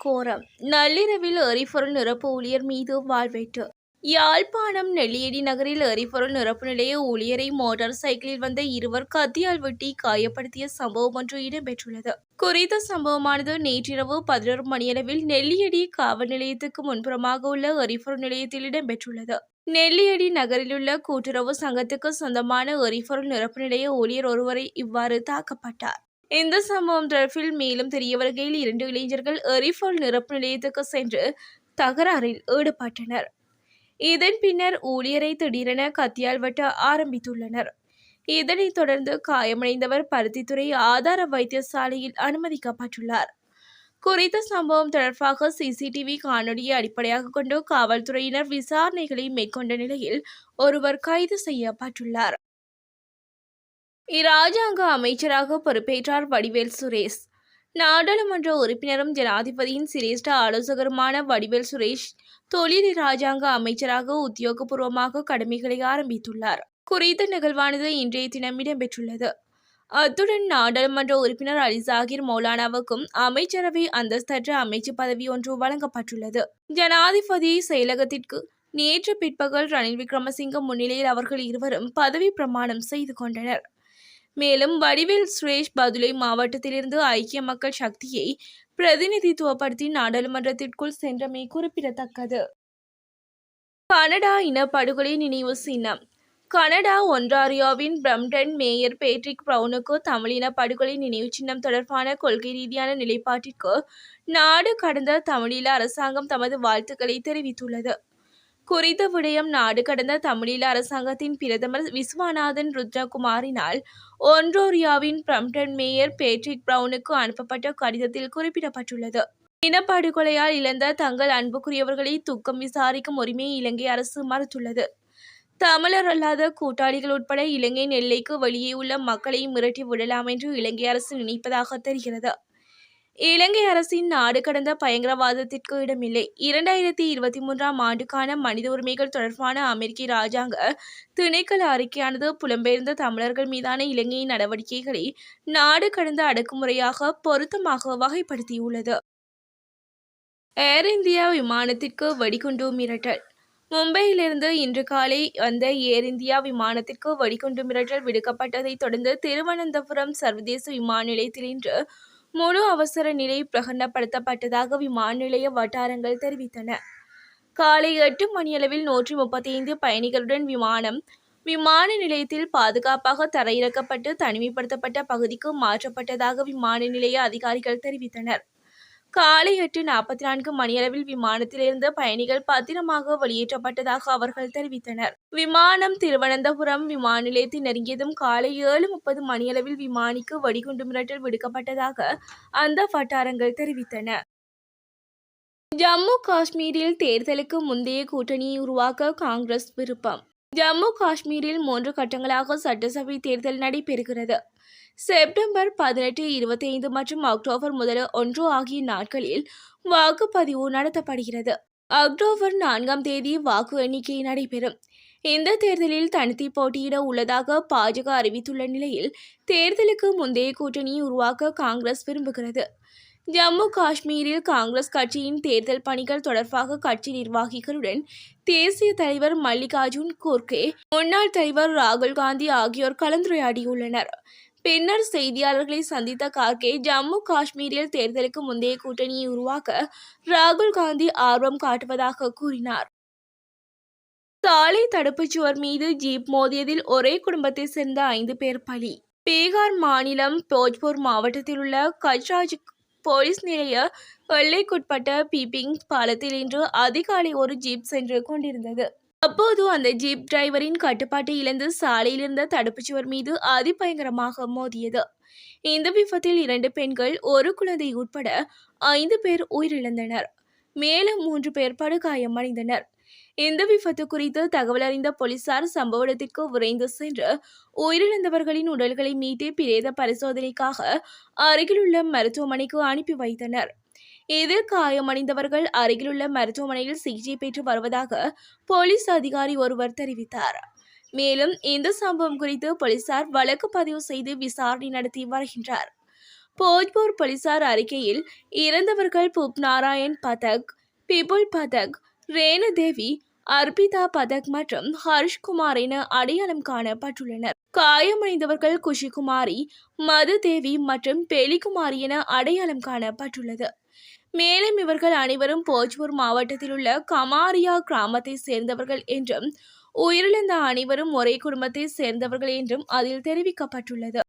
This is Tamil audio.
கோரம் நள்ளிரவில் எரிபொருள் நிரப்பு ஊழியர் மீது வாள்வெட்டு. யாழ்ப்பாணம் நெல்லியடி நகரில் எரிபொருள் நிரப்பு நிலைய ஊழியரை மோட்டார் சைக்கிளில் வந்த இருவர் கத்தியால் வெட்டி காயப்படுத்திய சம்பவம் ஒன்று இடம்பெற்றுள்ளது. குறித்த சம்பவமானது நேற்றிரவு 11 மணியளவில் நெல்லியடி காவல் நிலையத்துக்கு முன்புறமாக உள்ள எரிபொருள் நிலையத்தில் இடம்பெற்றுள்ளது. நெல்லியடி நகரிலுள்ள கூட்டுறவு சங்கத்துக்கு சொந்தமான எரிபொருள் நிரப்பு நிலைய ஊழியர் ஒருவரை இவ்வாறு தாக்கப்பட்டார். இந்த சம்பவம் தொடர்பில் மேலும் தெரிய வருகையில் 2 இளைஞர்கள் எரிபொருள் நிரப்பு நிலையத்துக்கு சென்று தகராறில் ஈடுபட்டனர். இதன் பின்னர் ஊழியரை திடீரென கத்தியால் வெட்ட ஆரம்பித்துள்ளனர். இதனைத் தொடர்ந்து காயமடைந்தவர் பருத்தித்துறை ஆதார வைத்தியசாலையில் அனுமதிக்கப்பட்டுள்ளார். குறித்த சம்பவம் தொடர்பாக சிசிடிவி காணொலியை அடிப்படையாக கொண்டு காவல்துறையினர் விசாரணைகளை மேற்கொண்ட நிலையில் ஒருவர் கைது செய்யப்பட்டுள்ளார். இராஜாங்க அமைச்சராக பொறுப்பேற்றார் வடிவேல் சுரேஷ். நாடாளுமன்ற உறுப்பினரும் ஜனாதிபதியின் சிரேஷ்ட ஆலோசகருமான வடிவேல் சுரேஷ் தொழில் இராஜாங்க அமைச்சராக உத்தியோகபூர்வமாக கடமைகளை ஆரம்பித்துள்ளார். குறித்த நிகழ்வானது இன்றைய தினம் இடம்பெற்றுள்ளது. அத்துடன் நாடாளுமன்ற உறுப்பினர் அலிசாகிர் மௌலானாவுக்கும் அமைச்சரவை அந்தஸ்தற்ற அமைச்சு பதவி ஒன்று வழங்கப்பட்டுள்ளது. ஜனாதிபதி செயலகத்திற்கு நேற்று பிற்பகல் ரணில் விக்ரமசிங்க முன்னிலையில் அவர்கள் இருவரும் பதவி பிரமாணம் செய்து கொண்டனர். மேலும் வடிவேல் சுரேஷ் பதுளை மாவட்டத்திலிருந்து ஐக்கிய மக்கள் சக்தியை பிரதிநிதித்துவப்படுத்தி நாடாளுமன்றத்திற்குள் சென்றமை குறிப்பிடத்தக்கது. கனடா இனப்படுகொலை நினைவு சின்னம். கனடா ஒன்டாரியோவின் பிரம்டன் மேயர் பேட்ரிக் பிரவுனுக்கு தமிழின படுகொலை நினைவு சின்னம் தொடர்பான கொள்கை ரீதியான நிலைப்பாட்டிற்கு நாடு கடந்த தமிழீழ அரசாங்கம் தமது வாழ்த்துக்களை தெரிவித்துள்ளது. குறித்த விடயம் நாடு கடந்த தமிழீழ அரசாங்கத்தின் பிரதமர் விஸ்வநாதன் ருத்ரகுமாரினால் ஒன்டாரியோவின் பிரம்டன் மேயர் பேட்ரிக் பிரவுனுக்கு அனுப்பப்பட்ட கடிதத்தில் குறிப்பிடப்பட்டுள்ளது. இனப்படுகொலையால் இழந்த தங்கள் அன்புக்குரியவர்களை துக்கம் விசாரிக்கும் உரிமையை இலங்கை அரசு மறுத்துள்ளது. தமிழர் அல்லாத கூட்டாளிகள் உட்பட இலங்கையின் எல்லைக்கு வெளியே உள்ள மக்களை மிரட்டி விடலாம் என்று இலங்கை அரசு நினைப்பதாக தெரிகிறது. இலங்கை அரசின் நாடு கடந்த பயங்கரவாதத்திற்கு இடமில்லை. 2023 ஆண்டுக்கான மனித உரிமைகள் தொடர்பான அமெரிக்க இராஜாங்க திணைக்கள அறிக்கையானது புலம்பெயர்ந்த தமிழர்கள் மீதான இலங்கையின் நடவடிக்கைகளை நாடு கடந்த அடக்குமுறையாக பொருத்தமாக வகைப்படுத்தியுள்ளது. ஏர் இந்தியா விமானத்திற்கு வெடிகுண்டு மிரட்டல். மும்பையிலிருந்து இன்று காலை வந்த ஏர் இந்தியா விமானத்திற்கு வெடிகுண்டு மிரட்டல் விடுக்கப்பட்டதை தொடர்ந்து திருவனந்தபுரம் சர்வதேச விமான நிலையத்தில் இன்று முழு அவசர நிலை பிரகடனப்படுத்தப்பட்டதாக விமான நிலைய வட்டாரங்கள் தெரிவித்தன. காலை 8 மணியளவில் 135 பயணிகளுடன் விமான நிலையத்தில் பாதுகாப்பாக தரையிறக்கப்பட்டு தனிமைப்படுத்தப்பட்ட பகுதிக்கு மாற்றப்பட்டதாக விமான நிலைய அதிகாரிகள் தெரிவித்தனர். காலை 8:44 மணியளவில் விமானத்திலிருந்து பயணிகள் பத்திரமாக வெளியேற்றப்பட்டதாக அவர்கள் தெரிவித்தனர். விமானம் திருவனந்தபுரம் விமான நிலையத்தை நெருங்கியதும் காலை 7:30 மணியளவில் விமானிக்கு வெடிகுண்டு மிரட்டல் விடுக்கப்பட்டதாக அந்த வட்டாரங்கள் தெரிவித்தன. ஜம்மு காஷ்மீரில் தேர்தலுக்கு முந்தைய கூட்டணியை உருவாக்க காங்கிரஸ் விருப்பம். ஜம்மு காஷ்மீரில் 3 கட்டங்களாக சட்டசபை தேர்தல் நடைபெறுகிறது. செப்டம்பர் 18, 25 மற்றும் அக்டோபர் 1 ஆகிய நாட்களில் வாக்குப்பதிவு நடத்தப்படுகிறது. அக்டோபர் 4ஆம் தேதி வாக்கு எண்ணிக்கை நடைபெறும். இந்த தேர்தலில் தனித்து போட்டியிட உள்ளதாக பாஜக அறிவித்துள்ள நிலையில் தேர்தலுக்கு முந்தைய கூட்டணியை உருவாக்க காங்கிரஸ் விரும்புகிறது. ஜம்மு காஷ்மீரில் காங்கிரஸ் கட்சியின் தேர்தல் பணிகள் தொடர்பாக கட்சி நிர்வாகிகளுடன் தேசிய தலைவர் மல்லிகார்ஜுன் கோர்கே, முன்னாள் தலைவர் ராகுல் காந்தி ஆகியோர் கலந்துரையாடியுள்ளனர். பின்னர் செய்தியாளர்களை சந்தித்த கார்கே, ஜம்மு காஷ்மீரில் தேர்தலுக்கு முந்தைய கூட்டணியை உருவாக்க ராகுல் காந்தி ஆர்வம் காட்டுவதாக கூறினார். சாலை தடுப்புச்சுவர் மீது ஜீப் மோதியதில் ஒரே குடும்பத்தை சேர்ந்த 5 பேர் பலி. பீகார் மாநிலம் போஜ்பூர் மாவட்டத்தில் உள்ள கச்ராஜ் போலீஸ் நிலைய எல்லைக்குட்பட்ட பீபிங் பாலத்தில் இன்று அதிகாலை ஒரு ஜீப் சென்று கொண்டிருந்தது. அப்போது அந்த ஜீப் டிரைவரின் கட்டுப்பாட்டை இழந்து சாலையில் இருந்த தடுப்புச்சுவர் மீது அதிபயங்கரமாக மோதியது. இந்த விபத்தில் 2 பெண்கள், 1 குழந்தை உட்பட 5 பேர் உயிரிழந்தனர். மேலும் 3 பேர் படுகாயமடைந்தனர். இந்த விபத்து குறித்து தகவல் அறிந்த போலீசார் சம்பவ இடத்திற்கு விரைந்து சென்று உயிரிழந்தவர்களின் உடல்களை மீட்டு பிரேத பரிசோதனைக்காக அருகிலுள்ள மருத்துவமனைக்கு அனுப்பி வைத்தனர். இதில் காயமடைந்தவர்கள் அருகிலுள்ள மருத்துவமனையில் சிகிச்சை பெற்று வருவதாக போலீஸ் அதிகாரி ஒருவர் தெரிவித்தார். மேலும் இந்த சம்பவம் குறித்து போலீசார் வழக்கு பதிவு செய்து விசாரணை நடத்தி வருகின்றனர். போஜ்பூர் போலீசார் அறிக்கையில் இறந்தவர்கள் புப் நாராயண் பதக், பிபுல் பதக், ரேணுதேவி, அர்பிதா பதக் மற்றும் ஹர்ஷ்குமார் என அடையாளம் காணப்பட்டுள்ளனர். காயமடைந்தவர்கள் குஷிகுமாரி, மதுதேவி மற்றும் பெலிகுமாரி என அடையாளம் காணப்பட்டுள்ளது. மேலும் இவர்கள் அனைவரும் போஜ்பூர் மாவட்டத்தில் உள்ள கமாரியா கிராமத்தை சேர்ந்தவர்கள் என்றும் உயிரிழந்த அனைவரும் ஒரே குடும்பத்தை சேர்ந்தவர்கள் என்றும் அதில் தெரிவிக்கப்பட்டுள்ளது.